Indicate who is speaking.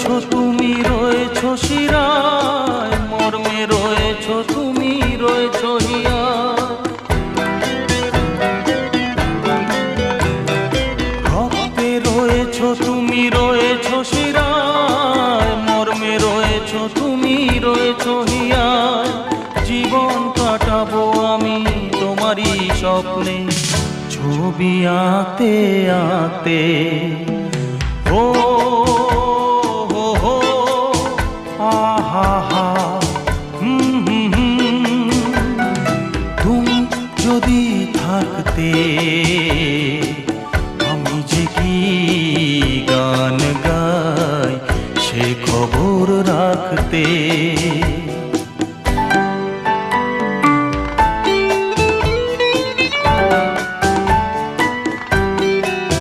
Speaker 1: রয়েছো তুমি, রয়েছো শিরায়, মর্মে রয়েছো তুমি, রয়েছো হিয়ায়। রক্তে রয়েছো তুমি, রয়েছো শিরায়, মর্মে রয়েছো তুমি, রয়েছো হিয়ায়। জীবন কাটাবো আমি তোমারই স্বপ্নে, ছবি আঁকতে আঁকতে।